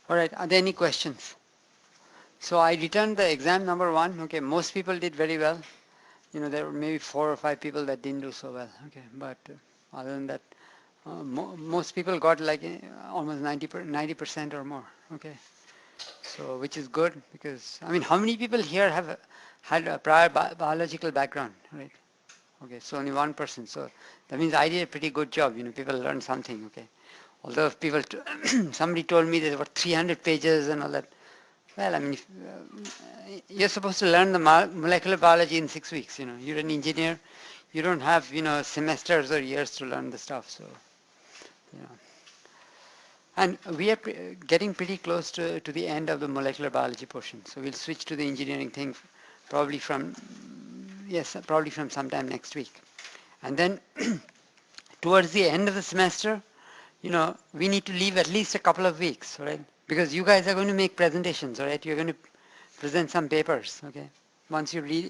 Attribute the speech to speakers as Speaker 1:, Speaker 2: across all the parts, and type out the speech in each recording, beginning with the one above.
Speaker 1: Alright, are there any questions? So I returned the exam number 1. Okay, most people did very well. There were maybe 4 or 5 people that didn't do so well. Okay, but other than that, most people got like almost 90% or more. Okay, so which is good because how many people here have had a prior biological background, right? Okay, so only one person. So that means I did a pretty good job. People learned something. Okay, although if people, somebody told me there were 300 pages and all that. Well, you're supposed to learn the molecular biology in 6 weeks. You're an engineer. You don't have semesters or years to learn the stuff. So, you know. And we are getting pretty close to the end of the molecular biology portion. So we'll switch to the engineering thing probably from sometime next week. And then towards the end of the semester, we need to leave at least a couple of weeks, right? Because you guys are going to make presentations, all right? You're going to present some papers, okay? Once you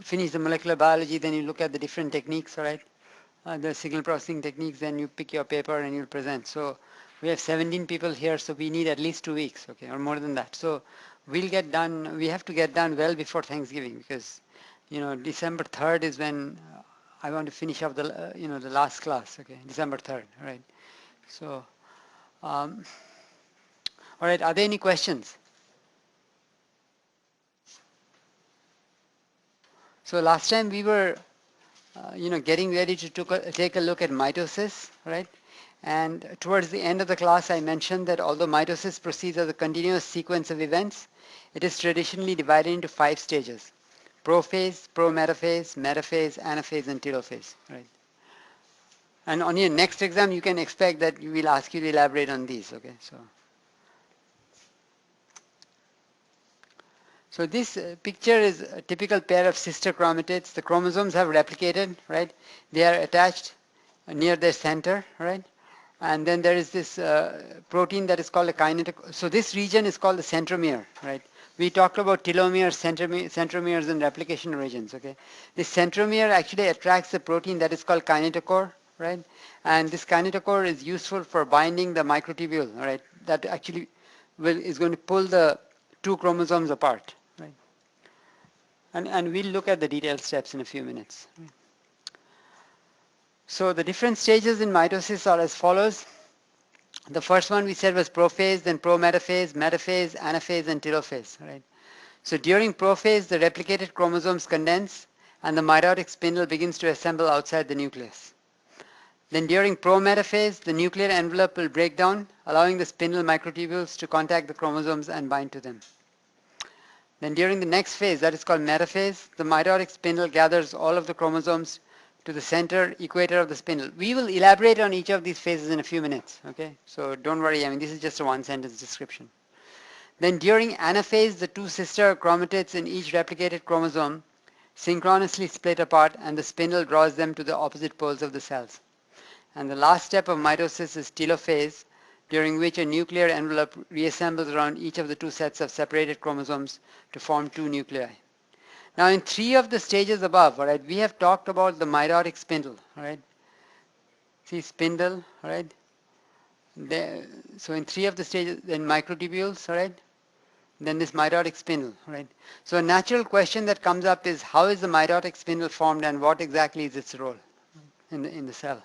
Speaker 1: finish the molecular biology, then you look at the different techniques, all right? The signal processing techniques, then you pick your paper and you'll present. So we have 17 people here, so we need at least 2 weeks, okay, or more than that. So we have to get done well before Thanksgiving because, December 3rd is when I want to finish up the last class, okay, December 3rd, right? So, all right, are there any questions? So last time we were, getting ready to take a look at mitosis, right? And towards the end of the class, I mentioned that although mitosis proceeds as a continuous sequence of events, it is traditionally divided into 5 stages: prophase, prometaphase, metaphase, anaphase, and telophase, right? And on your next exam, you can expect that we will ask you to elaborate on these, okay? So this picture is a typical pair of sister chromatids. The chromosomes have replicated, right? They are attached near their center, right? And then there is this protein that is called a kinetochore. So this region is called the centromere, right? We talked about telomeres, centromeres, and replication regions, okay? This centromere actually attracts the protein that is called kinetochore, right? And this kinetochore is useful for binding the microtubule, right? That actually is going to pull the 2 chromosomes apart, right? And we'll look at the detailed steps in a few minutes. Right? So the different stages in mitosis are as follows. The first one we said was prophase, then prometaphase, metaphase, anaphase, and telophase, right? So during prophase, the replicated chromosomes condense and the mitotic spindle begins to assemble outside the nucleus. Then during prometaphase, the nuclear envelope will break down, allowing the spindle microtubules to contact the chromosomes and bind to them. Then during the next phase, that is called metaphase, the mitotic spindle gathers all of the chromosomes to the center equator of the spindle. We will elaborate on each of these phases in a few minutes, okay? So don't worry, this is just a one-sentence description. Then during anaphase, the 2 sister chromatids in each replicated chromosome synchronously split apart and the spindle draws them to the opposite poles of the cells. And the last step of mitosis is telophase, during which a nuclear envelope reassembles around each of the 2 sets of separated chromosomes to form 2 nuclei. Now in 3 of the stages above, all right, we have talked about the mitotic spindle, all right. See spindle, all right. So in 3 of the stages, then microtubules, all right. Then this mitotic spindle, right. So a natural question that comes up is how is the mitotic spindle formed and what exactly is its role in the cell?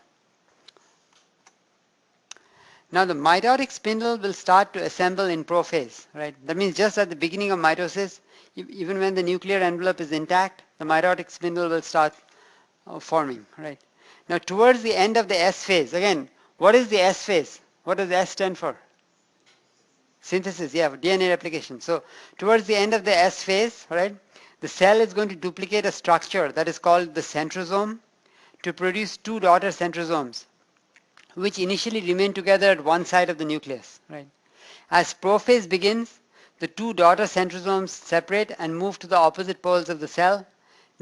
Speaker 1: Now the mitotic spindle will start to assemble in prophase, right? That means just at the beginning of mitosis, even when the nuclear envelope is intact, the mitotic spindle will start forming, right? Now towards the end of the S phase, again, what is the S phase? What does S stand for? Synthesis, yeah, DNA replication. So towards the end of the S phase, right, the cell is going to duplicate a structure that is called the centrosome to produce 2 daughter centrosomes, which initially remain together at one side of the nucleus, right? As prophase begins, the 2 daughter centrosomes separate and move to the opposite poles of the cell,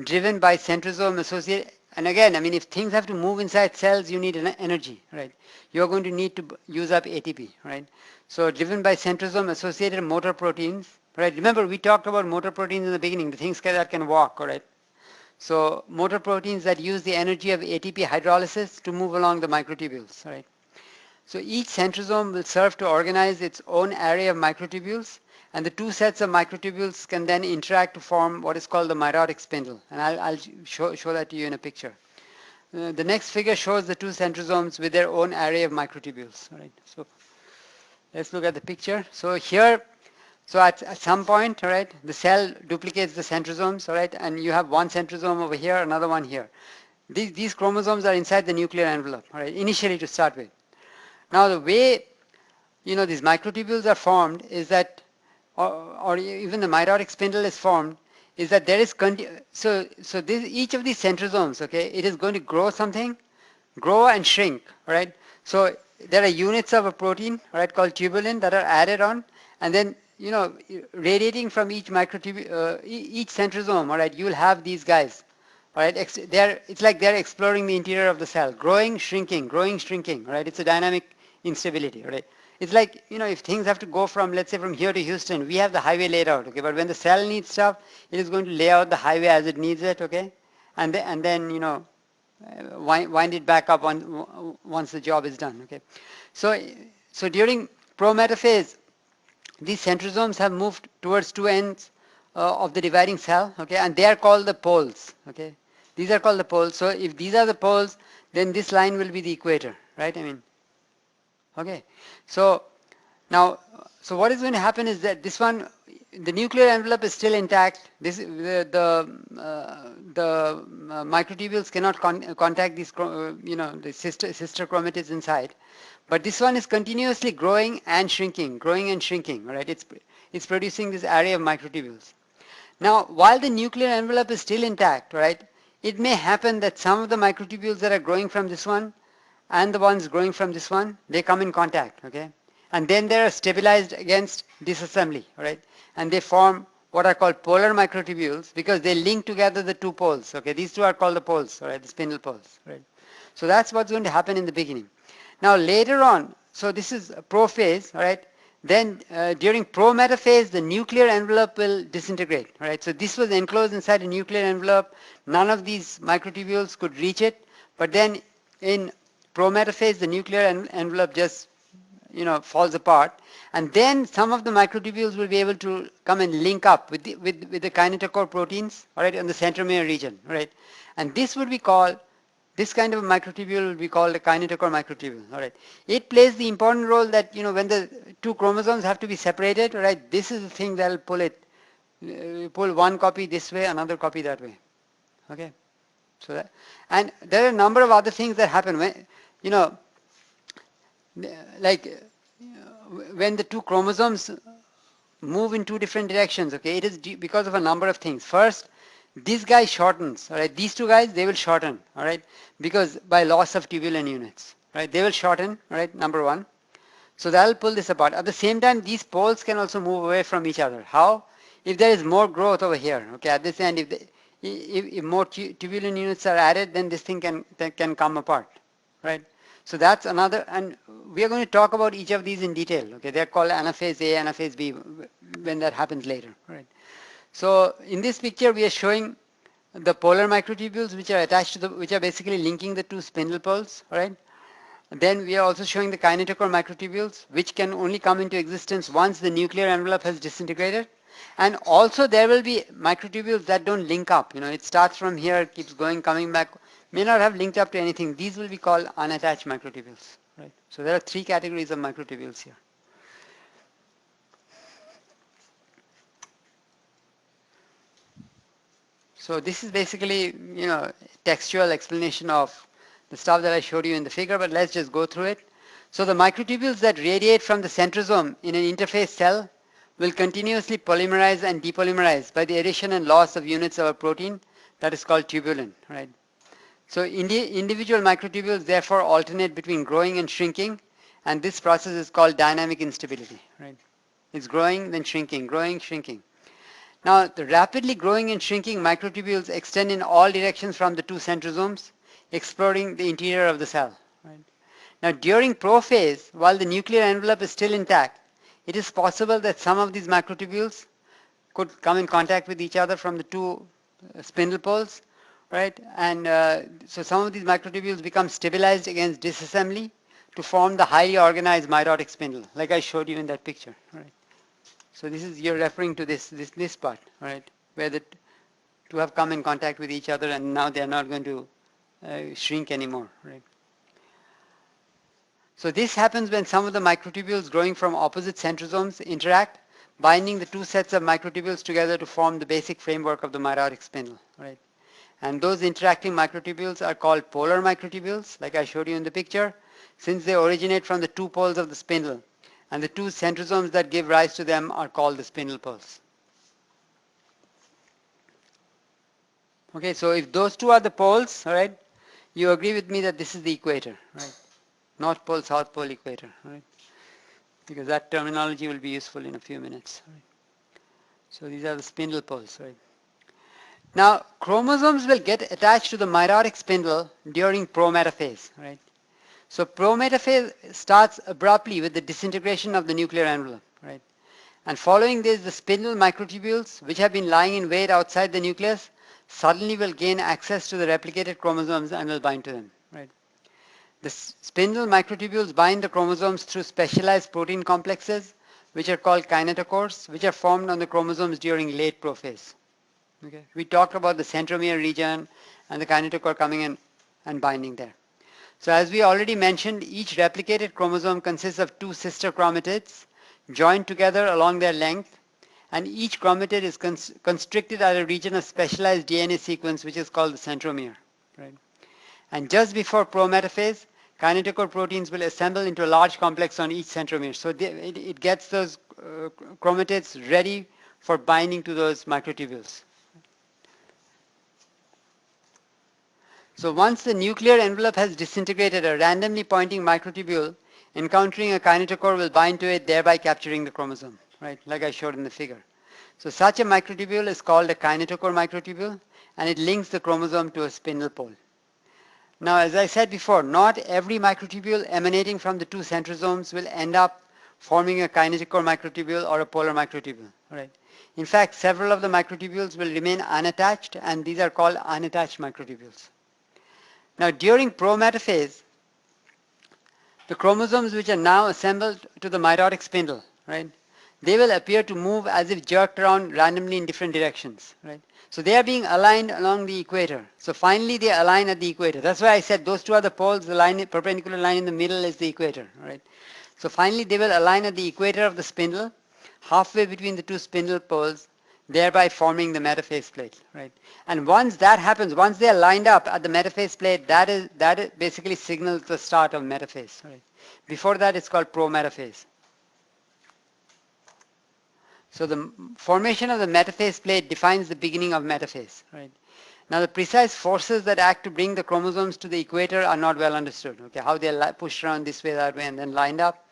Speaker 1: driven by centrosome associated. And again, if things have to move inside cells, you need energy, right? You're going to need to use up ATP, right? So driven by centrosome associated motor proteins, right? Remember, we talked about motor proteins in the beginning, the things that can walk, all right? So motor proteins that use the energy of ATP hydrolysis to move along the microtubules, right? So each centrosome will serve to organize its own array of microtubules, and the two sets of microtubules can then interact to form what is called the mitotic spindle. And I'll show that to you in a picture. The next figure shows the two centrosomes with their own array of microtubules. All right. So let's look at the picture. So here, so at some point, all right, the cell duplicates the centrosomes, all right, and you have one centrosome over here, another one here. These chromosomes are inside the nuclear envelope, all right, initially to start with. Now the way these microtubules are formed is that, or even the mitotic spindle is formed, is that there is each of these centrosomes, okay, it is going to grow something, grow and shrink, all right. So there are units of a protein, all right, called tubulin that are added on, and then radiating from each each centrosome, all right, you will have these guys. All right, it's like they're exploring the interior of the cell, growing, shrinking, all right. It's a dynamic instability, all right. It's like, if things have to go from, let's say, from here to Houston, we have the highway laid out, okay, but when the cell needs stuff, it is going to lay out the highway as it needs it, okay, and then wind it back up once the job is done, okay. So during prometaphase, these centrosomes have moved towards two ends of the dividing cell, okay, and they are called the poles, okay. These are called the poles. So if these are the poles, then this line will be the equator, right? I mean, okay. So now, so what is going to happen is that this one, the nuclear envelope is still intact. The microtubules cannot contact these, the sister chromatids inside. But this one is continuously growing and shrinking, all right? It's producing this array of microtubules. Now, while the nuclear envelope is still intact, right, it may happen that some of the microtubules that are growing from this one and the ones growing from this one, they come in contact, okay? And then they are stabilized against disassembly, all right? And they form what are called polar microtubules because they link together the two poles, okay? These two are called the poles, all right, the spindle poles, right? So that's what's going to happen in the beginning. Now later on, so this is prophase, all right? Then during prometaphase, the nuclear envelope will disintegrate, all right? So this was enclosed inside a nuclear envelope. None of these microtubules could reach it. But then in prometaphase, the nuclear envelope just falls apart, and then some of the microtubules will be able to come and link up with the kinetochore proteins, all right, in the centromere region, all right, and this kind of a microtubule will be called a kinetochore microtubule, all right. It plays the important role that when the two chromosomes have to be separated, all right, this is the thing that will pull one copy this way, another copy that way, okay. So that, and there are a number of other things that happen when like when the two chromosomes move in two different directions, okay, it is because of a number of things. First, this guy shortens, all right, these two guys, they will shorten, all right, because by loss of tubulin units, right, they will shorten, all right, number one. So that will pull this apart. At the same time, these poles can also move away from each other. How? If there is more growth over here, okay, at this end, if more tubulin units are added, then this thing can come apart, right? So that's another, and we are going to talk about each of these in detail. Okay, they're called Anaphase A, Anaphase B, when that happens later. Right. So in this picture, we are showing the polar microtubules which are attached to which are basically linking the two spindle poles. All right. Then we are also showing the kinetochore microtubules, which can only come into existence once the nuclear envelope has disintegrated. And also there will be microtubules that don't link up. It starts from here, keeps going, coming back, may not have linked up to anything. These will be called unattached microtubules. Right? So there are three categories of microtubules here. So this is basically, textual explanation of the stuff that I showed you in the figure, but let's just go through it. So the microtubules that radiate from the centrosome in an interphase cell will continuously polymerize and depolymerize by the addition and loss of units of a protein that is called tubulin, right? So individual microtubules therefore alternate between growing and shrinking, and this process is called dynamic instability, right? It's growing, then shrinking, growing, shrinking. Now, the rapidly growing and shrinking microtubules extend in all directions from the two centrosomes, exploring the interior of the cell. Right? Now, during prophase, while the nuclear envelope is still intact, it is possible that some of these microtubules could come in contact with each other from the two spindle poles, right? And so some of these microtubules become stabilized against disassembly to form the highly organized mitotic spindle, like I showed you in that picture. Right? So this is, you're referring to this part, right, where the two have come in contact with each other and now they're not going to shrink anymore. Right? So this happens when some of the microtubules growing from opposite centrosomes interact, binding the two sets of microtubules together to form the basic framework of the mitotic spindle. Right? And those interacting microtubules are called polar microtubules, like I showed you in the picture, since they originate from the two poles of the spindle. And the two centrosomes that give rise to them are called the spindle poles. Okay, so if those two are the poles, all right, you agree with me that this is the equator, right? North pole, south pole equator, right? Because that terminology will be useful in a few minutes. Right? So these are the spindle poles, right? Now, chromosomes will get attached to the mitotic spindle during prometaphase, right? So prometaphase starts abruptly with the disintegration of the nuclear envelope, right? And following this, the spindle microtubules, which have been lying in wait outside the nucleus, suddenly will gain access to the replicated chromosomes and will bind to them, right? The spindle microtubules bind the chromosomes through specialized protein complexes, which are called kinetochores, which are formed on the chromosomes during late prophase. Okay. We talked about the centromere region and the kinetochore coming in and binding there. So as we already mentioned, each replicated chromosome consists of two sister chromatids joined together along their length, and each chromatid is constricted at a region of specialized DNA sequence which is called the centromere. Right? And just before prometaphase, kinetochore proteins will assemble into a large complex on each centromere. So it gets those chromatids ready for binding to those microtubules. So once the nuclear envelope has disintegrated, a randomly pointing microtubule encountering a kinetochore will bind to it, thereby capturing the chromosome, right? Like I showed in the figure. So such a microtubule is called a kinetochore microtubule, and it links the chromosome to a spindle pole. Now, as I said before, not every microtubule emanating from the two centrosomes will end up forming a kinetochore microtubule or a polar microtubule, right? In fact, several of the microtubules will remain unattached, and these are called unattached microtubules. Now, during prometaphase, the chromosomes which are now assembled to the mitotic spindle, right, they will appear to move as if jerked around randomly in different directions, right? So they are being aligned along the equator. So finally they align at the equator. That's why I said those two are the poles, the line, perpendicular line in the middle is the equator, right? So finally they will align at the equator of the spindle, halfway between the two spindle poles, thereby forming the metaphase plate, right? And once that happens, once they are lined up at the metaphase plate, that basically signals the start of metaphase, right? Before that, it's called prometaphase. So the formation of the metaphase plate defines the beginning of metaphase, right? Now the precise forces that act to bring the chromosomes to the equator are not well understood. Okay, how they are pushed around this way, that way, and then lined up,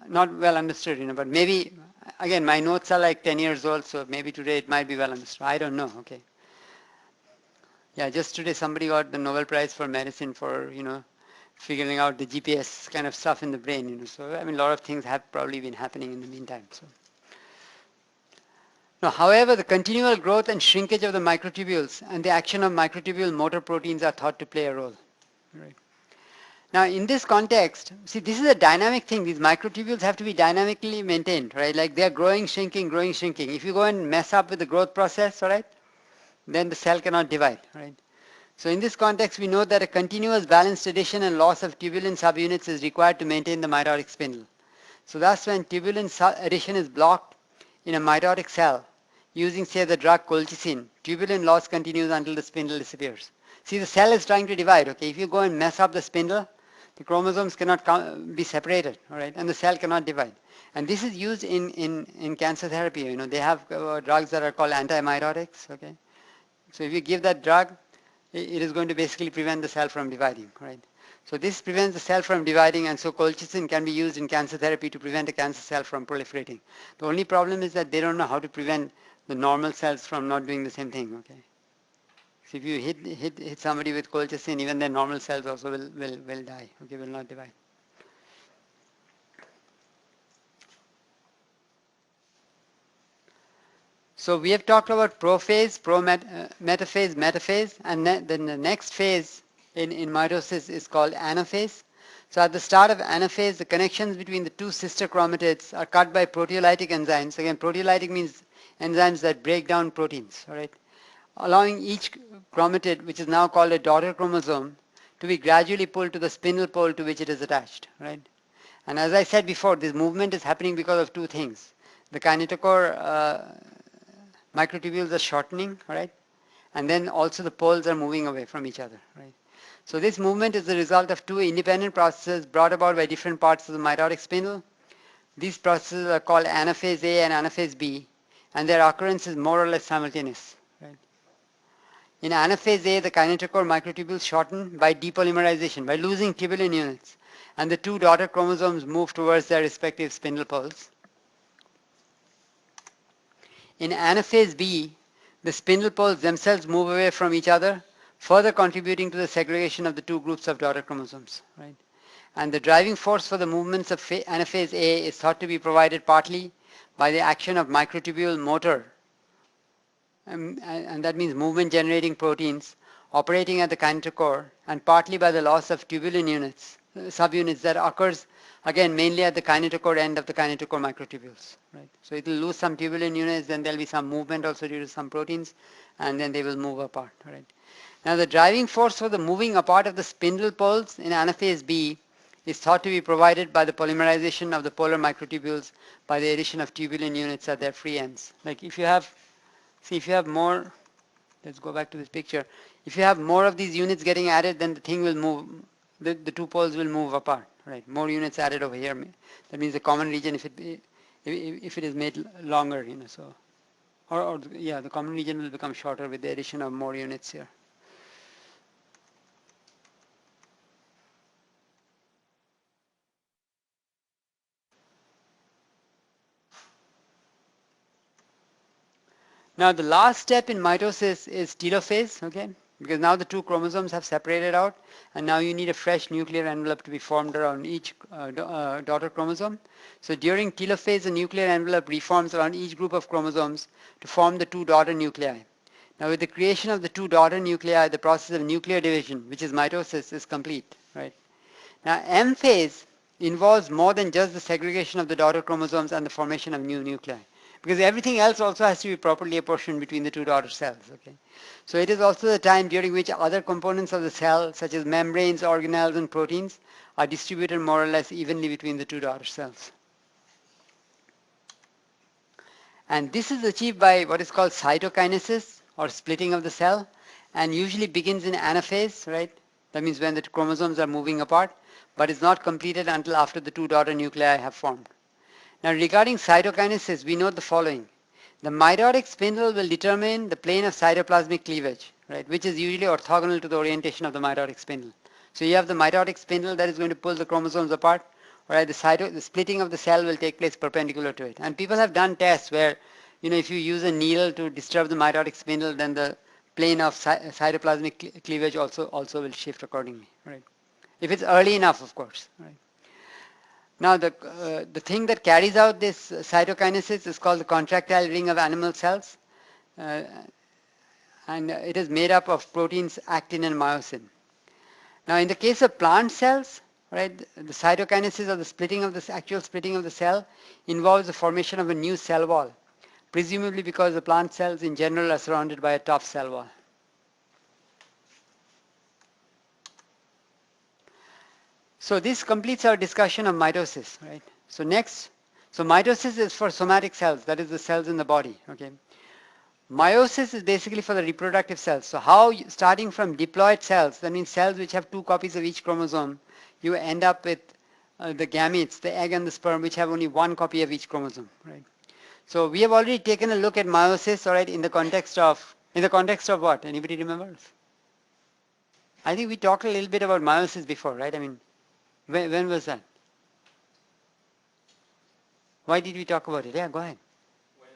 Speaker 1: not well understood, but maybe, again, my notes are like 10 years old, so maybe today it might be well understood. I don't know, okay. Yeah, just today somebody got the Nobel Prize for medicine for, figuring out the GPS kind of stuff in the brain, So, I mean, a lot of things have probably been happening in the meantime, so. Now, however, the continual growth and shrinkage of the microtubules and the action of microtubule motor proteins are thought to play a role. Right. Now, in this context, see, this is a dynamic thing. These microtubules have to be dynamically maintained, right? Like they're growing, shrinking, growing, shrinking. If you go and mess up with the growth process, all right, then the cell cannot divide, right? So in this context, we know that a continuous balanced addition and loss of tubulin subunits is required to maintain the mitotic spindle. So thus, when tubulin addition is blocked in a mitotic cell, using, say, the drug colchicine, tubulin loss continues until the spindle disappears. See, the cell is trying to divide, okay? If you go and mess up the spindle, the chromosomes cannot be separated, all right? And the cell cannot divide. And this is used in cancer therapy, They have drugs that are called antimitotics, okay? So if you give that drug, it is going to basically prevent the cell from dividing, right? So this prevents the cell from dividing, and so colchicine can be used in cancer therapy to prevent a cancer cell from proliferating. The only problem is that they don't know how to prevent the normal cells from not doing the same thing, okay? So if you hit somebody with colchicine, even their normal cells also will die, okay, will not divide. So we have talked about prophase, metaphase, metaphase, and then the next phase in mitosis is called anaphase. So at the start of anaphase, the connections between the two sister chromatids are cut by proteolytic enzymes. Again, proteolytic means enzymes that break down proteins, all right, allowing each chromatid, which is now called a daughter chromosome, to be gradually pulled to the spindle pole to which it is attached, right? And as I said before, this movement is happening because of two things. The kinetochore microtubules are shortening, right? And then also the poles are moving away from each other, right? So this movement is the result of two independent processes brought about by different parts of the mitotic spindle. These processes are called Anaphase A and Anaphase B, and their occurrence is more or less simultaneous, right? In Anaphase A, the kinetochore microtubules shorten by depolymerization, by losing tubulin units, and the two daughter chromosomes move towards their respective spindle poles. In anaphase B, the spindle poles themselves move away from each other, further contributing to the segregation of the two groups of daughter chromosomes, right? And the driving force for the movements of anaphase A is thought to be provided partly by the action of microtubule motor, and that means movement generating proteins operating at the kinetochore, and partly by the loss of tubulin units, subunits that occurs again mainly at the kinetochore end of the kinetochore microtubules, right? So it will lose some tubulin units, then there will be some movement also due to some proteins, and then they will move apart, right? Now the driving force for the moving apart of the spindle poles in anaphase B is thought to be provided by the polymerization of the polar microtubules by the addition of tubulin units at their free ends. Like if you have, see if you have more, let's go back to this picture. If you have more of these units getting added, then the thing will move, the two poles will move apart, right? More units added over here. That means the common region, if it is made longer, you know, so, or yeah, the common region will become shorter with the addition of more units here. Now the last step in mitosis is telophase, okay? Because now the two chromosomes have separated out, and now you need a fresh nuclear envelope to be formed around each daughter chromosome. So during telophase, the nuclear envelope reforms around each group of chromosomes to form the two daughter nuclei. Now with the creation of the two daughter nuclei, the process of nuclear division, which is mitosis, is complete, right? Now M phase involves more than just the segregation of the daughter chromosomes and the formation of new nuclei, because everything else also has to be properly apportioned between the two daughter cells, okay? So it is also the time during which other components of the cell, such as membranes, organelles, and proteins, are distributed more or less evenly between the two daughter cells. And this is achieved by what is called cytokinesis, or splitting of the cell, and usually begins in anaphase, right? That means when the chromosomes are moving apart, but is not completed until after the two daughter nuclei have formed. Now regarding cytokinesis, we note the following. The mitotic spindle will determine the plane of cytoplasmic cleavage, right, which is usually orthogonal to the orientation of the mitotic spindle. So you have the mitotic spindle that is going to pull the chromosomes apart, whereas the splitting of the cell will take place perpendicular to it. And people have done tests where, you know, if you use a needle to disturb the mitotic spindle, then the plane of cytoplasmic cleavage also will shift accordingly, right? If it's early enough, of course, right? Now the thing that carries out this cytokinesis is called the contractile ring of animal cells, uh, and it is made up of proteins actin and myosin. Now in the case of plant cells, right, the cytokinesis or the splitting of the actual splitting of the cell involves the formation of a new cell wall, presumably because the plant cells in general are surrounded by a tough cell wall. So this completes our discussion of mitosis, right? So next, so mitosis is for somatic cells, that is the cells in the body, okay? Meiosis is basically for the reproductive cells. So how, starting from diploid cells, that means cells which have two copies of each chromosome, you end up with the gametes, the egg and the sperm, which have only one copy of each chromosome, right? So we have already taken a look at meiosis, all right, in the context of what? Anybody remembers? I think we talked a little bit about meiosis before, right? I mean, when was that? Why did we talk about it? Yeah, go ahead.
Speaker 2: When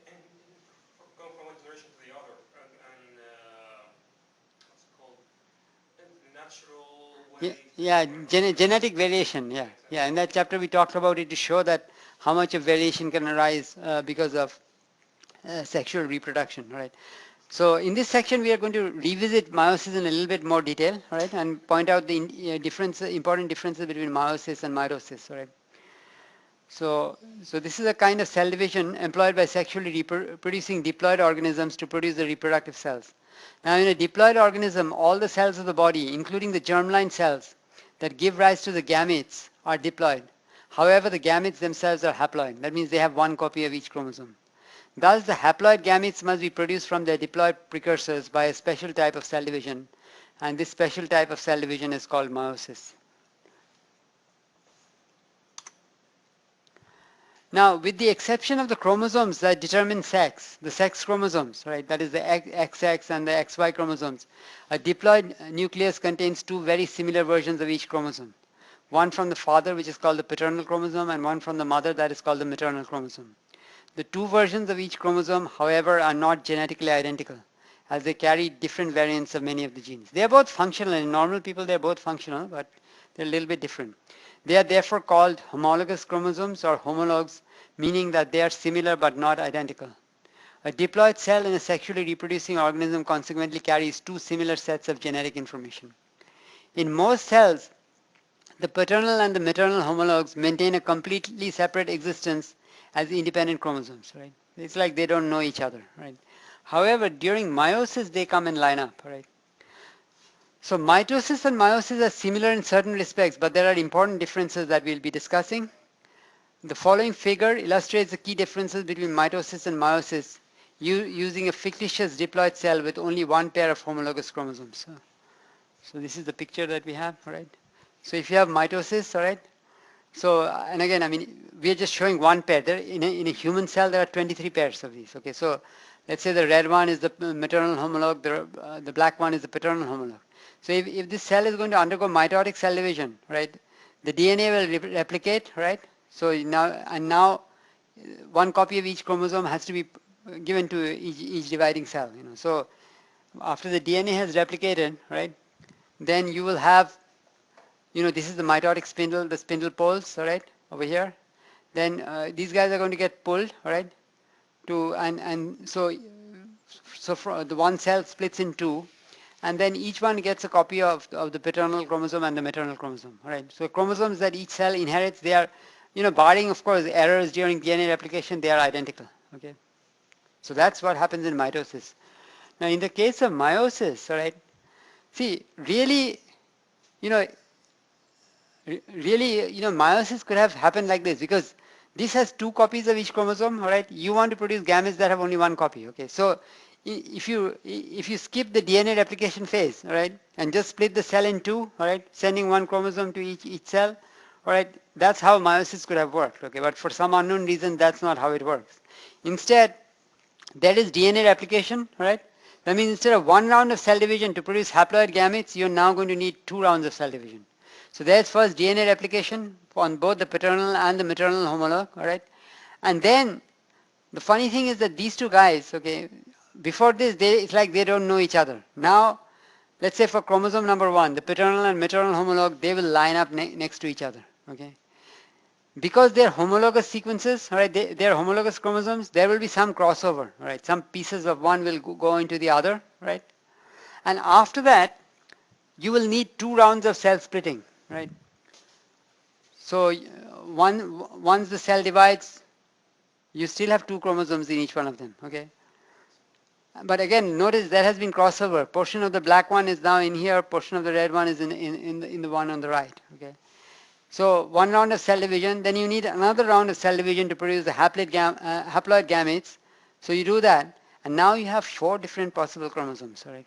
Speaker 2: and go from one generation to the other, and what's it called? Natural way.
Speaker 1: Yeah, genetic variation. Yeah, yeah. In that chapter, we talked about it to show that how much of variation can arise because of sexual reproduction, right? So in this section we are going to revisit meiosis in a little bit more detail, right, and point out the important differences between meiosis and mitosis, right. So this is a kind of cell division employed by sexually reproducing diploid organisms to produce the reproductive cells. Now in a diploid organism, all the cells of the body, including the germline cells that give rise to the gametes, are diploid. However, the gametes themselves are haploid. That means they have one copy of each chromosome. Thus, the haploid gametes must be produced from their diploid precursors by a special type of cell division, and this special type of cell division is called meiosis. Now, with the exception of the chromosomes that determine sex, the sex chromosomes, right, that is the XX and the XY chromosomes, a diploid nucleus contains two very similar versions of each chromosome. One from the father, which is called the paternal chromosome, and one from the mother, that is called the maternal chromosome. The two versions of each chromosome, however, are not genetically identical, as they carry different variants of many of the genes. They are both functional. In normal people, they are both functional, but they're a little bit different. They are therefore called homologous chromosomes or homologues, meaning that they are similar but not identical. A diploid cell in a sexually reproducing organism consequently carries two similar sets of genetic information. In most cells, the paternal and the maternal homologues maintain a completely separate existence as independent chromosomes, right? It's like they don't know each other, right? However, during meiosis, they come and line up, right? So mitosis and meiosis are similar in certain respects, but there are important differences that we'll be discussing. The following figure illustrates the key differences between mitosis and meiosis using a fictitious diploid cell with only one pair of homologous chromosomes. So this is the picture that we have, right? So if you have mitosis, all right, so, and again, I mean, we are just showing one pair. There, in a human cell, there are 23 pairs of these. Okay, so let's say the red one is the maternal homologue, the black one is the paternal homologue. So if this cell is going to undergo mitotic cell division, right, the DNA will replicate, right? So now one copy of each chromosome has to be given to each dividing cell. You know, so after the DNA has replicated, right, then you will have, you know, this is the mitotic spindle, the spindle poles, all right, over here. Then these guys are going to get pulled, all right, and so the one cell splits in two, and then each one gets a copy of the paternal chromosome and the maternal chromosome, all right. So chromosomes that each cell inherits, they are, you know, barring of course errors during DNA replication, they are identical, okay. So that's what happens in mitosis. Now in the case of meiosis, all right, see, really, you know, really, you know, meiosis could have happened like this because this has two copies of each chromosome, all right? You want to produce gametes that have only one copy, okay? So if you skip the DNA replication phase, all right, and just split the cell in two, all right, sending one chromosome to each cell, all right, that's how meiosis could have worked, okay? But for some unknown reason, that's not how it works. Instead, there is DNA replication, all right? That means instead of one round of cell division to produce haploid gametes, you're now going to need 2 rounds of cell division. So there's first DNA replication on both the paternal and the maternal homologue, all right? And then the funny thing is that these two guys, okay, before this, it's like they don't know each other. Now, let's say for chromosome number 1, the paternal and maternal homologue, they will line up next to each other, okay? Because they're homologous sequences, all right, they're homologous chromosomes, there will be some crossover, all right? Some pieces of one will go into the other, right? And after that, you will need 2 rounds of cell splitting, right? So once the cell divides, you still have 2 chromosomes in each one of them, okay? But again, notice there has been crossover. Portion of the black one is now in here, portion of the red one is in the one on the right, okay? So 1 round of cell division, then you need another round of cell division to produce the haploid gametes. So you do that, and now you have 4 different possible chromosomes, all right?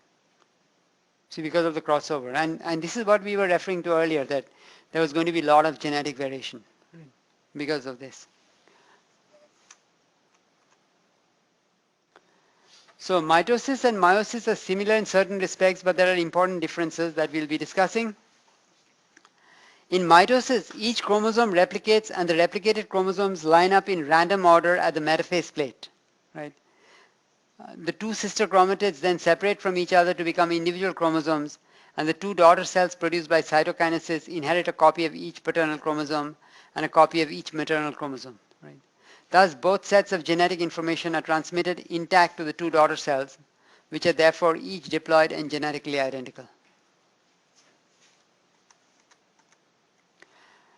Speaker 1: See, because of the crossover. And this is what we were referring to earlier, that there was going to be a lot of genetic variation because of this. So mitosis and meiosis are similar in certain respects, but there are important differences that we'll be discussing. In mitosis, each chromosome replicates and the replicated chromosomes line up in random order at the metaphase plate, right? The 2 sister chromatids then separate from each other to become individual chromosomes, and the 2 daughter cells produced by cytokinesis inherit a copy of each paternal chromosome and a copy of each maternal chromosome, right? Thus, both sets of genetic information are transmitted intact to the 2 daughter cells, which are therefore each diploid and genetically identical.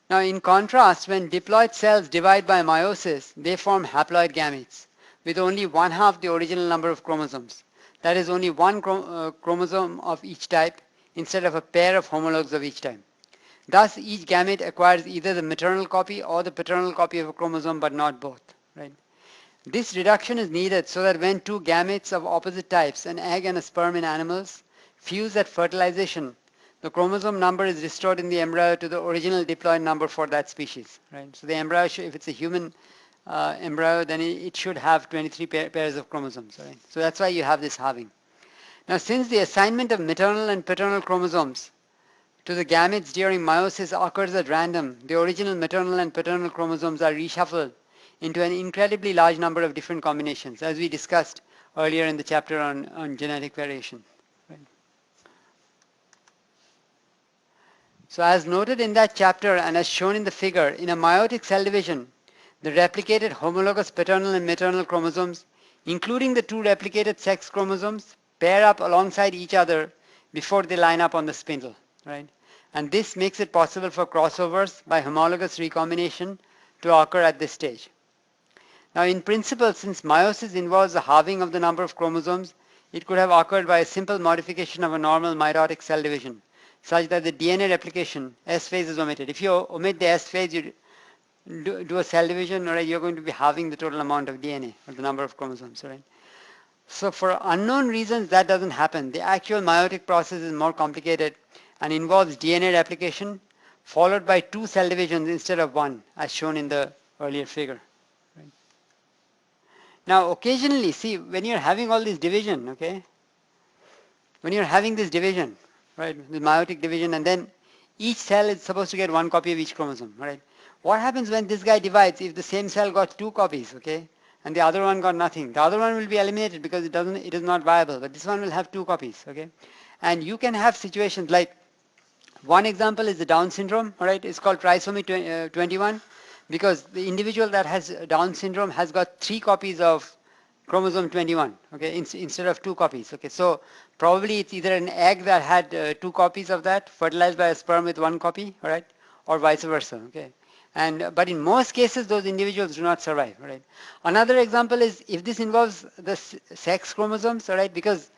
Speaker 1: Now in contrast, when diploid cells divide by meiosis, they form haploid gametes with only one half the original number of chromosomes. That is only one chromosome of each type instead of a pair of homologues of each type. Thus each gamete acquires either the maternal copy or the paternal copy of a chromosome, but not both. Right? This reduction is needed so that when two gametes of opposite types, an egg and a sperm in animals, fuse at fertilization, the chromosome number is restored in the embryo to the original diploid number for that species. Right? So the embryo, if it's a human embryo, then it should have 23 pairs of chromosomes. Right? So that's why you have this halving. Now since the assignment of maternal and paternal chromosomes to the gametes during meiosis occurs at random, the original maternal and paternal chromosomes are reshuffled into an incredibly large number of different combinations, as we discussed earlier in the chapter on genetic variation. Right. So as noted in that chapter and as shown in the figure, in a meiotic cell division, the replicated homologous paternal and maternal chromosomes, including the two replicated sex chromosomes, pair up alongside each other before they line up on the spindle. Right? And this makes it possible for crossovers by homologous recombination to occur at this stage. Now in principle, since meiosis involves a halving of the number of chromosomes, it could have occurred by a simple modification of a normal mitotic cell division, such that the DNA replication, S phase is omitted. If you omit the S phase, you do a cell division, right, you're going to be halving the total amount of DNA, or the number of chromosomes. Right? So for unknown reasons, that doesn't happen. The actual meiotic process is more complicated and involves DNA replication followed by two cell divisions instead of one, as shown in the earlier figure. Right? Now occasionally, see, when you're having all this division, okay, when you're having this division, right, the meiotic division, and then each cell is supposed to get one copy of each chromosome, right? What happens when this guy divides if the same cell got two copies, okay, and the other one got nothing? The other one will be eliminated because it is not viable, but this one will have two copies, okay? And you can have situations like, one example is the Down syndrome, right? It's called trisomy 21 because the individual that has Down syndrome has got 3 copies of chromosome 21, okay, instead of 2 copies, okay. So probably it's either an egg that had 2 copies of that fertilized by a sperm with 1 copy, all right, or vice versa, okay. But in most cases, those individuals do not survive, right? Another example is if this involves the sex chromosomes, all right, because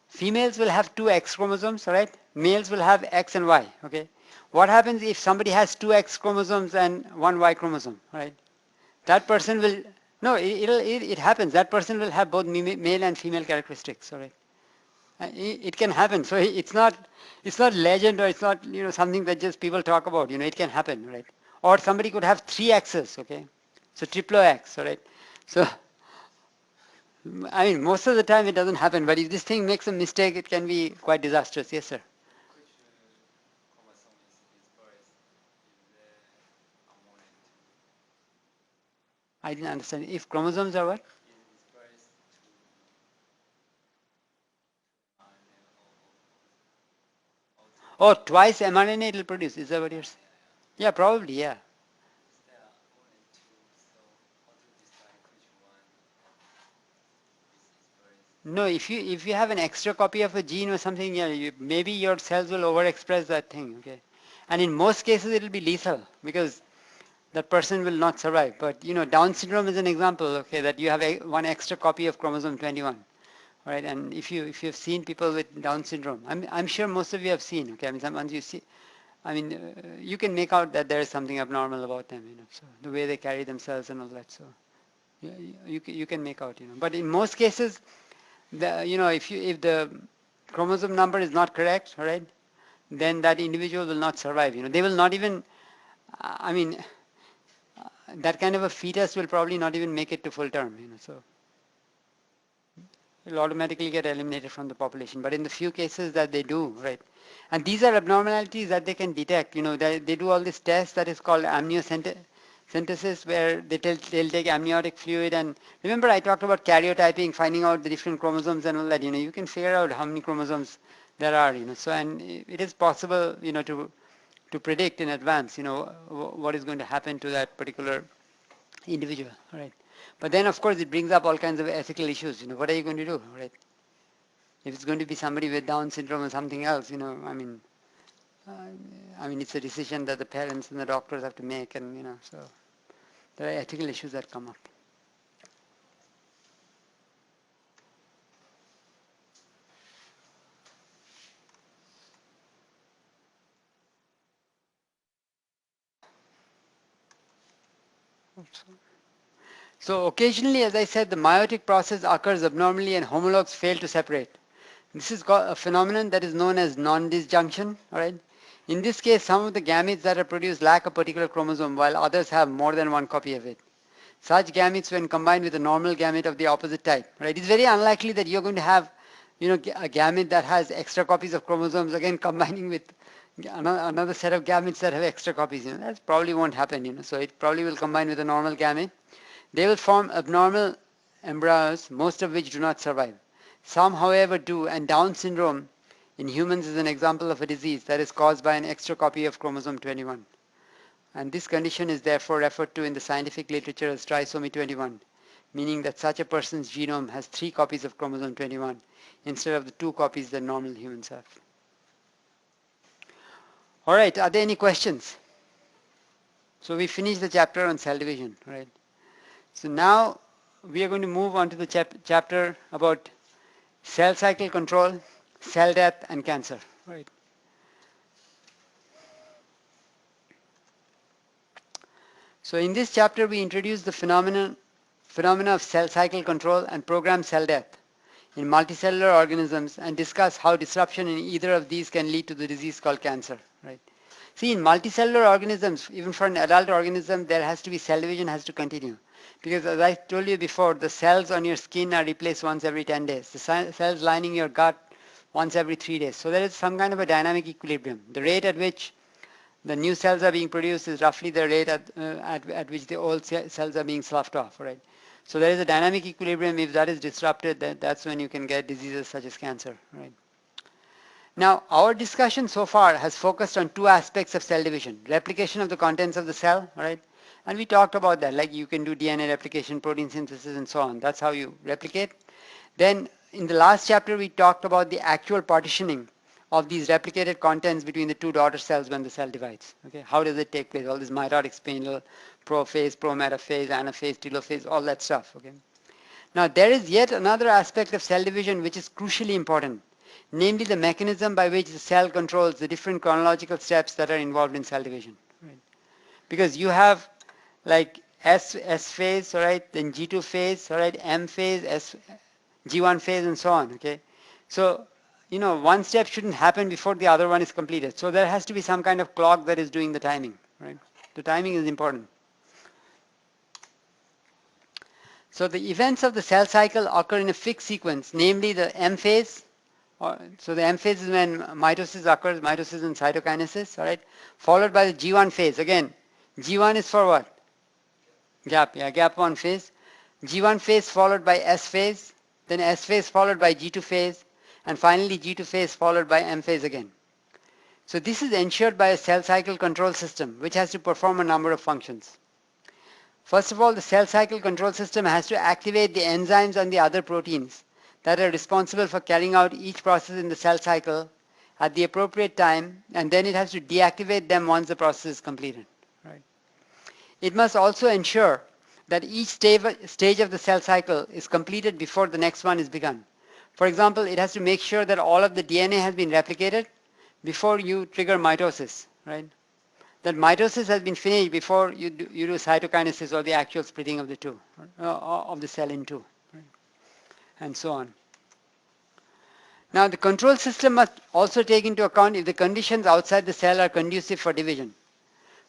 Speaker 1: females will have 2 X chromosomes, all right? Males will have X and Y, okay? What happens if somebody has 2 X chromosomes and 1 Y chromosome, right? That person will, no, it happens. That person will have both male and female characteristics, all right? It can happen. So it's not legend, or it's not, something that just people talk about, it can happen, right? Or somebody could have 3 X's, okay? So triplo X, all right? So I mean, most of the time it doesn't happen, but if this thing makes a mistake, it can be quite disastrous. Yes, sir.
Speaker 3: Which chromosome is first if the amount
Speaker 1: I didn't understand. If chromosomes are what?
Speaker 3: is first to RNA
Speaker 1: Oh, twice mRNA it will produce. Is that what you're saying? Yeah, probably, yeah.
Speaker 3: there are only two, so how to decide which one is first?
Speaker 1: No, if you have an extra copy of a gene or something, yeah, maybe your cells will overexpress that thing, okay? And in most cases it will be lethal because that person will not survive. But Down syndrome is an example, okay, that you have one extra copy of chromosome 21. Right, and if you've seen people with Down syndrome, I'm sure most of you have seen. Okay, I mean, once you see, I mean, you can make out that there is something abnormal about them. So the way they carry themselves and all that. So yeah, you can make out. But in most cases, if the chromosome number is not correct, right, then that individual will not survive. They will not even. I mean, that kind of a fetus will probably not even make it to full term. So will automatically get eliminated from the population. But in the few cases that they do, right, and these are abnormalities that they can detect. They do all this test that is called amniocentesis, where they'll take amniotic fluid, and remember I talked about karyotyping, finding out the different chromosomes and all that. You can figure out how many chromosomes there are. So and it is possible, to predict in advance, what is going to happen to that particular individual, right? But then, of course, it brings up all kinds of ethical issues. What are you going to do, right? If it's going to be somebody with Down syndrome or something else, it's a decision that the parents and the doctors have to make, and so there are ethical issues that come up. So occasionally, as I said, the meiotic process occurs abnormally and homologues fail to separate. This is called a phenomenon that is known as non-disjunction. All right. In this case, some of the gametes that are produced lack a particular chromosome, while others have more than one copy of it. Such gametes, when combined with a normal gamete of the opposite type, right, it's very unlikely that you're going to have, a gamete that has extra copies of chromosomes again combining with another set of gametes that have extra copies. That probably won't happen. So it probably will combine with a normal gamete. They will form abnormal embryos, most of which do not survive. Some, however, do, and Down syndrome in humans is an example of a disease that is caused by an extra copy of chromosome 21. And this condition is therefore referred to in the scientific literature as trisomy 21, meaning that such a person's genome has 3 copies of chromosome 21 instead of the 2 copies that normal humans have. Alright, are there any questions? So we finished the chapter on cell division, right? So now we are going to move on to the chapter about cell cycle control, cell death, and cancer. Right. So in this chapter we introduce the phenomena of cell cycle control and programmed cell death in multicellular organisms and discuss how disruption in either of these can lead to the disease called cancer. Right. See, in multicellular organisms, even for an adult organism, there has to be cell division has to continue. Because as I told you before, the cells on your skin are replaced once every 10 days. The cells lining your gut once every 3 days. So there is some kind of a dynamic equilibrium. The rate at which the new cells are being produced is roughly the rate at which the old cells are being sloughed off. Right? So there is a dynamic equilibrium. If that is disrupted, that's when you can get diseases such as cancer. Right? Now, our discussion so far has focused on 2 aspects of cell division. Replication of the contents of the cell, right? And we talked about that, like you can do DNA replication, protein synthesis, and so on. That's how you replicate. Then, in the last chapter, we talked about the actual partitioning of these replicated contents between the 2 daughter cells when the cell divides. Okay, how does it take place? All this mitotic spindle, prophase, prometaphase, anaphase, telophase, all that stuff. Okay. Now, there is yet another aspect of cell division which is crucially important, namely the mechanism by which the cell controls the different chronological steps that are involved in cell division. Right? Because you have like S phase, all right, then G2 phase, all right, M phase, G1 phase, and so on. Okay, so one step shouldn't happen before the other one is completed. So there has to be some kind of clock that is doing the timing. Right, the timing is important. So the events of the cell cycle occur in a fixed sequence, namely the M phase. So the M phase is when mitosis occurs, mitosis and cytokinesis, all right, followed by the G1 phase. Again, G1 is for what? Gap 1 phase. G1 phase followed by S phase, then S phase followed by G2 phase, and finally G2 phase followed by M phase again. So this is ensured by a cell cycle control system which has to perform a number of functions. First of all, the cell cycle control system has to activate the enzymes and the other proteins that are responsible for carrying out each process in the cell cycle at the appropriate time, and then it has to deactivate them once the process is completed. Right? It must also ensure that each stage of the cell cycle is completed before the next one is begun. For example, it has to make sure that all of the DNA has been replicated before you trigger mitosis, right? That mitosis has been finished before you do cytokinesis or the actual splitting of the two, of the cell in two, right? And so on. Now the control system must also take into account if the conditions outside the cell are conducive for division.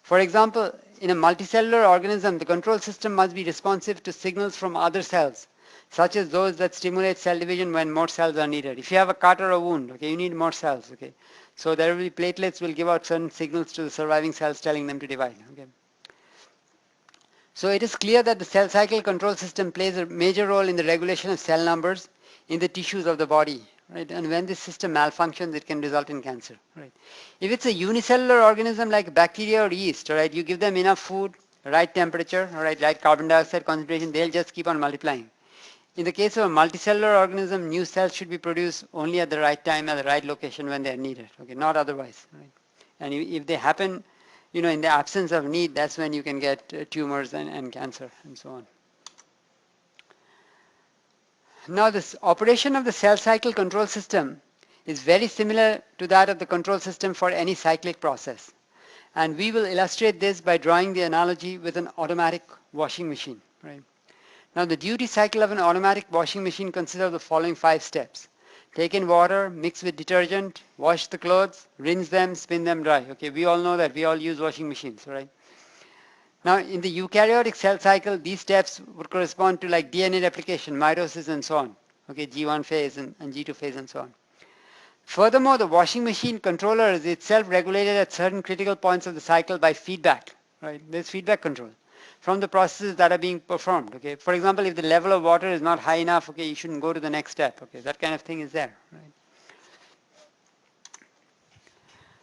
Speaker 1: For example, in a multicellular organism, the control system must be responsive to signals from other cells, such as those that stimulate cell division when more cells are needed. If you have a cut or a wound, okay, you need more cells. Okay, so there will be platelets will give out certain signals to the surviving cells telling them to divide. Okay. So it is clear that the cell cycle control system plays a major role in the regulation of cell numbers in the tissues of the body. Right? And when this system malfunctions, it can result in cancer. Right? If it's a unicellular organism like bacteria or yeast, right, you give them enough food, right temperature, right carbon dioxide concentration, they'll just keep on multiplying. in the case of a multicellular organism, new cells should be produced only at the right time, at the right location when they are needed, okay, not otherwise. Right? And if they happen, in the absence of need, that's when you can get tumors and cancer and so on. Now this operation of the cell cycle control system is very similar to that of the control system for any cyclic process. And we will illustrate this by drawing the analogy with an automatic washing machine. Right? Now the duty cycle of an automatic washing machine consists of the following 5 steps. Take in water, mix with detergent, wash the clothes, rinse them, spin them dry. Okay, we all know that. We all use washing machines, right? Now in the eukaryotic cell cycle, these steps would correspond to like DNA replication, mitosis and so on. Okay, G1 phase and G2 phase and so on. Furthermore, the washing machine controller is itself regulated at certain critical points of the cycle by feedback. Right? There's feedback control from the processes that are being performed. Okay? For example, if the level of water is not high enough, okay, you shouldn't go to the next step. Okay? That kind of thing is there. Right?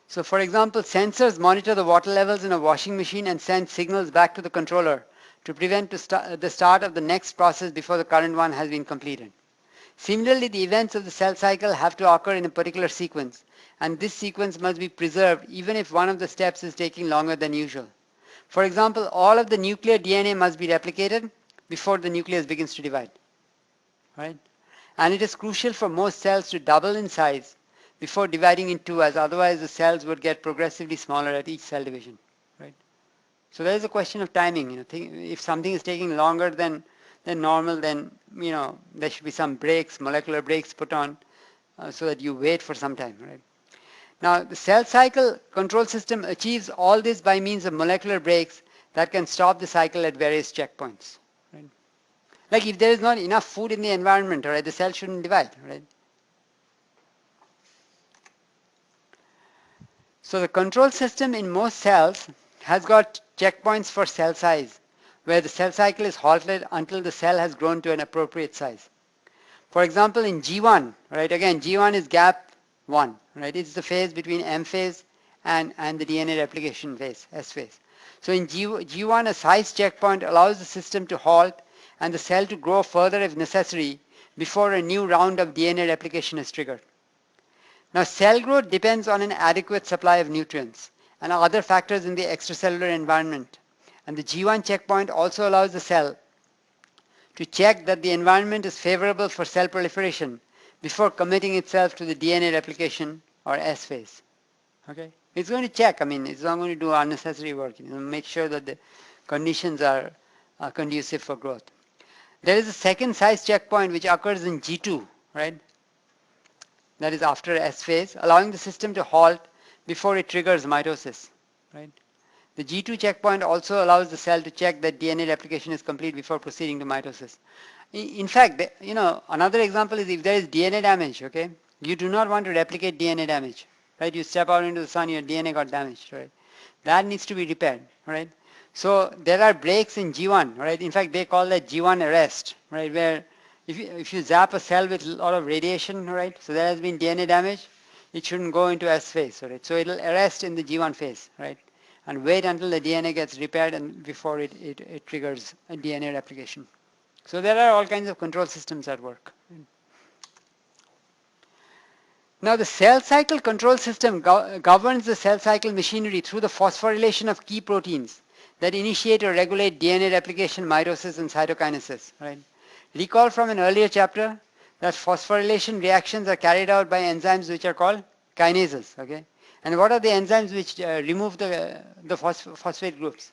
Speaker 1: So for example, sensors monitor the water levels in a washing machine and send signals back to the controller to prevent the start of the next process before the current one has been completed. Similarly, the events of the cell cycle have to occur in a particular sequence, and this sequence must be preserved even if one of the steps is taking longer than usual. For example, all of the nuclear DNA must be replicated before the nucleus begins to divide. Right? And it is crucial for most cells to double in size before dividing in two, as otherwise the cells would get progressively smaller at each cell division. Right? So there is a question of timing. If something is taking longer than normal, then there should be some breaks, molecular breaks put on, so that you wait for some time. Right? Now the cell cycle control system achieves all this by means of molecular breaks that can stop the cycle at various checkpoints. Right? Like if there is not enough food in the environment, right, the cell shouldn't divide. Right? So the control system in most cells has got checkpoints for cell size, where the cell cycle is halted until the cell has grown to an appropriate size. For example, in G1, right, again, G1 is gap 1, right, it's the phase between M phase and the DNA replication phase, S phase. So in G1, a size checkpoint allows the system to halt and the cell to grow further if necessary before a new round of DNA replication is triggered. Now cell growth depends on an adequate supply of nutrients and other factors in the extracellular environment. And the G1 checkpoint also allows the cell to check that the environment is favorable for cell proliferation before committing itself to the DNA replication or S phase. Okay? It's going to check. It's not going to do unnecessary work. Make sure that the conditions are conducive for growth. There is a second size checkpoint which occurs in G2, right? That is after S phase, allowing the system to halt before it triggers mitosis. Right? The G2 checkpoint also allows the cell to check that DNA replication is complete before proceeding to mitosis. In fact, another example is if there is DNA damage, okay? You do not want to replicate DNA damage, right? You step out into the sun, your DNA got damaged, right? That needs to be repaired, right? So there are breaks in G1, right? In fact, they call that G1 arrest, right? Where if you zap a cell with a lot of radiation, right? So there has been DNA damage, it shouldn't go into S phase, right? So it'll arrest in the G1 phase, right? And wait until the DNA gets repaired and before it triggers a DNA replication. So there are all kinds of control systems at work. Now the cell cycle control system governs the cell cycle machinery through the phosphorylation of key proteins that initiate or regulate DNA replication, mitosis and cytokinesis. Right? Recall from an earlier chapter that phosphorylation reactions are carried out by enzymes which are called kinases. Okay? And what are the enzymes which remove the phosphate groups?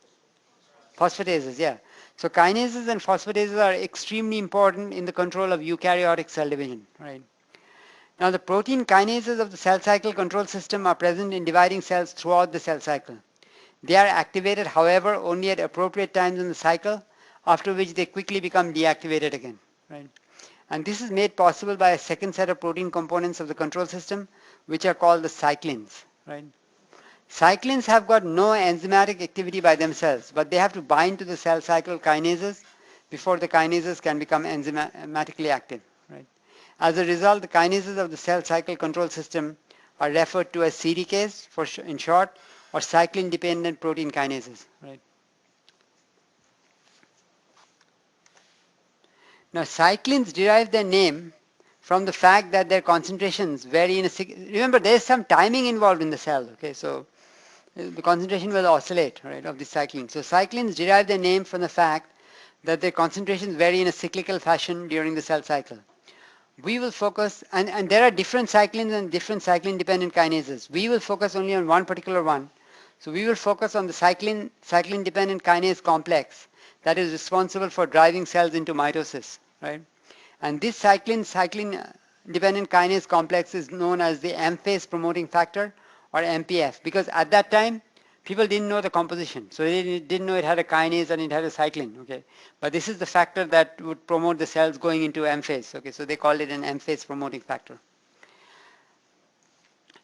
Speaker 1: Phosphatases, yeah. So kinases and phosphatases are extremely important in the control of eukaryotic cell division. Right? Now the protein kinases of the cell cycle control system are present in dividing cells throughout the cell cycle. They are activated, however, only at appropriate times in the cycle, after which they quickly become deactivated again. Right? And this is made possible by a second set of protein components of the control system, which are called the cyclins. Right? Cyclins have got no enzymatic activity by themselves, but they have to bind to the cell cycle kinases before the kinases can become enzymatically active. Right? As a result, the kinases of the cell cycle control system are referred to as CDKs in short, or cyclin-dependent protein kinases. Right? Now cyclins derive their name from the fact that their concentrations vary in a remember there is some timing involved in the cell, okay, so the concentration will oscillate, right, of the cyclins. So cyclins derive their name from the fact that their concentrations vary in a cyclical fashion during the cell cycle. We will focus, and there are different cyclins and different cyclin dependent kinases. We will focus only on one particular one. So we will focus on the cyclin dependent kinase complex that is responsible for driving cells into mitosis, right? And this cyclin dependent kinase complex is known as the Anaphase promoting factor, or MPF, because at that time people didn't know the composition, so they didn't know it had a kinase and it had a cyclin, okay, but this is the factor that would promote the cells going into M-phase, okay, so they called it an M-phase promoting factor.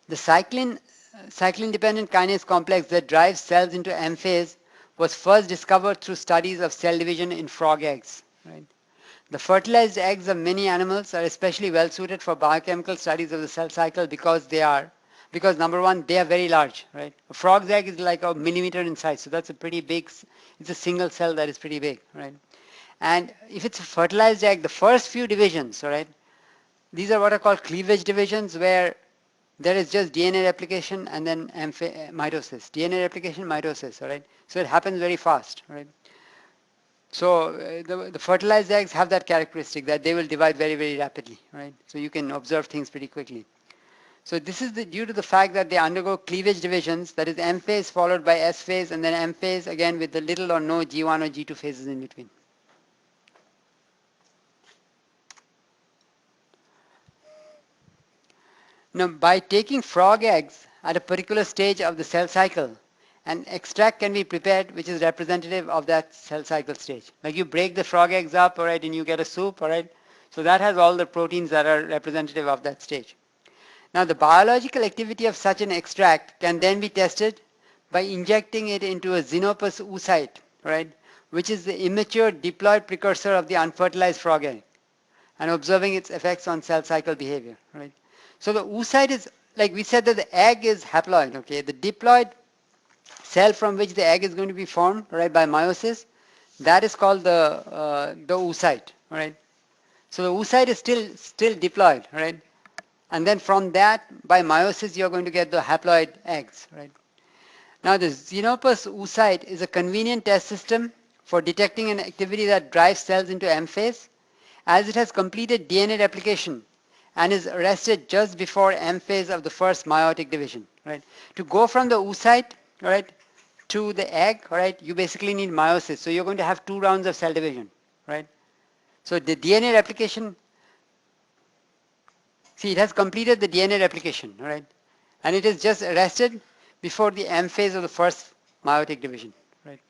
Speaker 1: The cyclin dependent kinase complex that drives cells into M-phase was first discovered through studies of cell division in frog eggs, right? The fertilized eggs of many animals are especially well suited for biochemical studies of the cell cycle because number one, they are very large, right? A frog's egg is like a millimeter in size, so that's a pretty big, it's a single cell that is pretty big, right? And if it's a fertilized egg, the first few divisions, all right, these are what are called cleavage divisions, where there is just DNA replication and then mitosis. DNA replication, mitosis, all right? So it happens very fast, right? So the fertilized eggs have that characteristic that they will divide very, very rapidly, right? So you can observe things pretty quickly. So this is due to the fact that they undergo cleavage divisions, that is M phase followed by S phase and then M phase again with the little or no G1 or G2 phases in between. Now by taking frog eggs at a particular stage of the cell cycle, an extract can be prepared which is representative of that cell cycle stage. Like you break the frog eggs up, all right, and you get a soup, all right. So that has all the proteins that are representative of that stage. Now the biological activity of such an extract can then be tested by injecting it into a Xenopus oocyte, right, which is the immature diploid precursor of the unfertilized frog egg, and observing its effects on cell cycle behavior, right. So the oocyte is, like we said that the egg is haploid, okay, the diploid cell from which the egg is going to be formed, right, by meiosis, that is called the oocyte, right. So the oocyte is still diploid, right. And then from that, by meiosis, you're going to get the haploid eggs, right? Now, the Xenopus oocyte is a convenient test system for detecting an activity that drives cells into M phase, as it has completed DNA replication and is arrested just before M phase of the first meiotic division, right? To go from the oocyte, right, to the egg, right, you basically need meiosis. So you're going to have 2 rounds of cell division, right? So the DNA replication, see, it has completed the DNA replication, right? And it is just arrested before the M phase of the first meiotic division, right?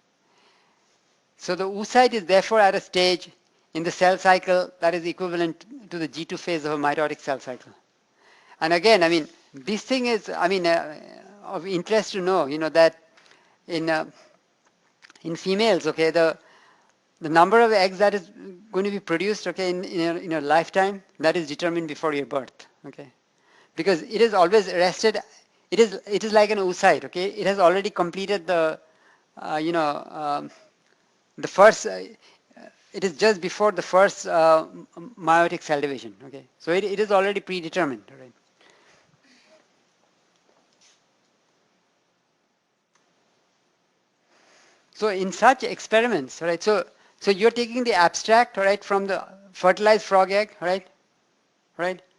Speaker 1: So the oocyte is therefore at a stage in the cell cycle that is equivalent to the G2 phase of a mitotic cell cycle. And again, I mean, this thing is, I mean, of interest to know, you know, that in females, okay, the number of eggs that is going to be produced, okay, in a lifetime, that is determined before your birth, okay, because it is always arrested. It is like an oocyte, okay. It has already completed the, the first. It is just before the first meiotic cell division, okay. So it is already predetermined, right. So in such experiments, right, so you're taking the abstract, right, from the fertilized frog egg, right,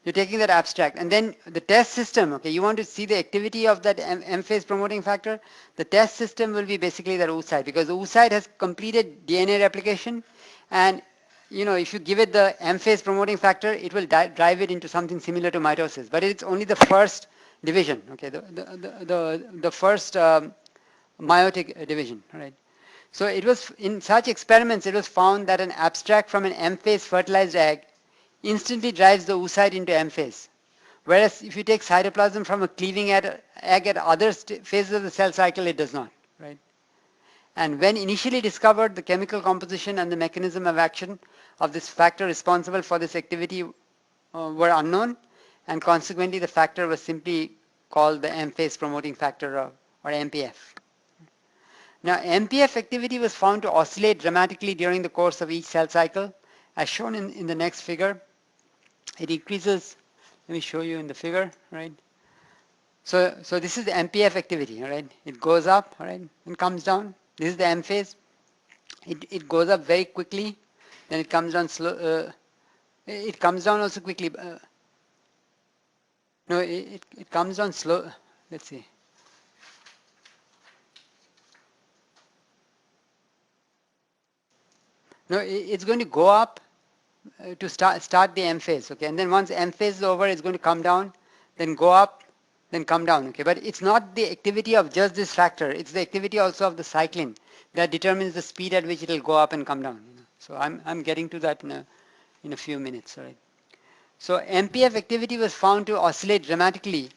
Speaker 1: you're taking that abstract, and then the test system, okay, you want to see the activity of that M phase promoting factor. The test system will be basically that oocyte, because the oocyte has completed DNA replication, and you know, if you give it the M phase promoting factor, it will drive it into something similar to mitosis, but it's only the first division, okay, the first meiotic division, right. So it was in such experiments, it was found that an abstract from an M phase fertilized egg instantly drives the oocyte into M phase. Whereas if you take cytoplasm from a cleaving egg at other phases of the cell cycle, it does not, right? And when initially discovered, the chemical composition and the mechanism of action of this factor responsible for this activity were unknown, and consequently the factor was simply called the M phase promoting factor, or MPF. Now, MPF activity was found to oscillate dramatically during the course of each cell cycle, as shown in the next figure. It increases, let me show you in the figure, right? So this is the MPF activity, right? It goes up, right, and comes down. This is the M phase. It goes up very quickly, then it comes down slow. It comes down also quickly. No, it comes down slow. Let's see. No, it's going to go up to start the M phase, okay, and then once M phase is over, it's going to come down, then go up, then come down, okay. But it's not the activity of just this factor; it's the activity also of the cyclin that determines the speed at which it will go up and come down. So I'm getting to that in a few minutes, all right. So MPF activity was found to oscillate dramatically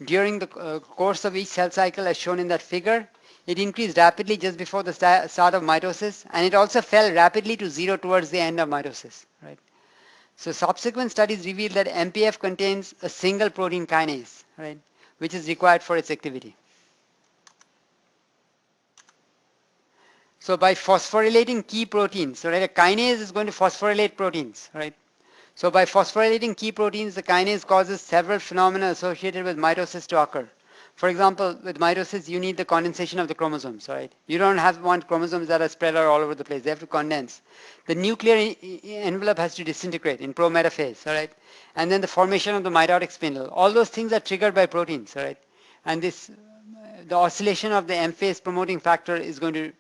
Speaker 1: during the course of each cell cycle as shown in that figure. It increased rapidly just before the start of mitosis, and it also fell rapidly to zero towards the end of mitosis. Right? So subsequent studies revealed that MPF contains a single protein kinase, right, which is required for its activity. So by phosphorylating key proteins, so right, a kinase is going to phosphorylate proteins, right? So by phosphorylating key proteins, the kinase causes several phenomena associated with mitosis to occur. For example, with mitosis, you need the condensation of the chromosomes, right? You don't want chromosomes that are spread out all over the place. They have to condense. The nuclear envelope has to disintegrate in prometaphase, all right? And then the formation of the mitotic spindle. All those things are triggered by proteins, all right? And this, the oscillation of the M phase promoting factor is going to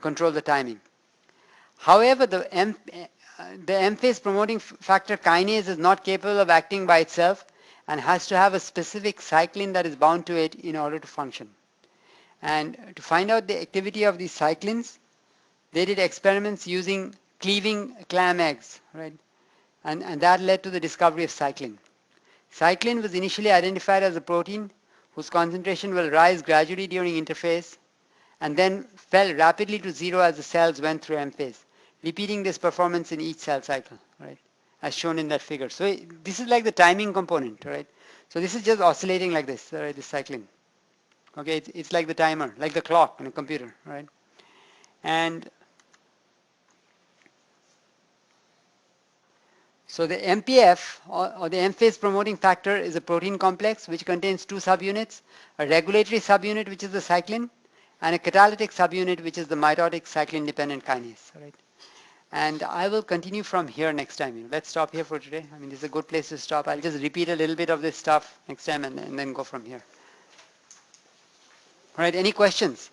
Speaker 1: control the timing. However, the M phase promoting factor kinase is not capable of acting by itself and has to have a specific cyclin that is bound to it in order to function. And to find out the activity of these cyclins, they did experiments using cleaving clam eggs, right? And that led to the discovery of cyclin. Cyclin was initially identified as a protein whose concentration will rise gradually during interphase and then fell rapidly to zero as the cells went through M phase, repeating this performance in each cell cycle, right, as shown in that figure. So this is like the timing component, right? So this is just oscillating like this, right, this cycling. Okay, it's like the timer, like the clock in a computer, right? And so the MPF, or the M phase promoting factor, is a protein complex which contains two subunits, a regulatory subunit which is the cyclin, and a catalytic subunit which is the mitotic cyclin-dependent kinase. Right? And I will continue from here next time. Let's stop here for today. I mean, this is a good place to stop. I'll just repeat a little bit of this stuff next time and then go from here. All right, any questions?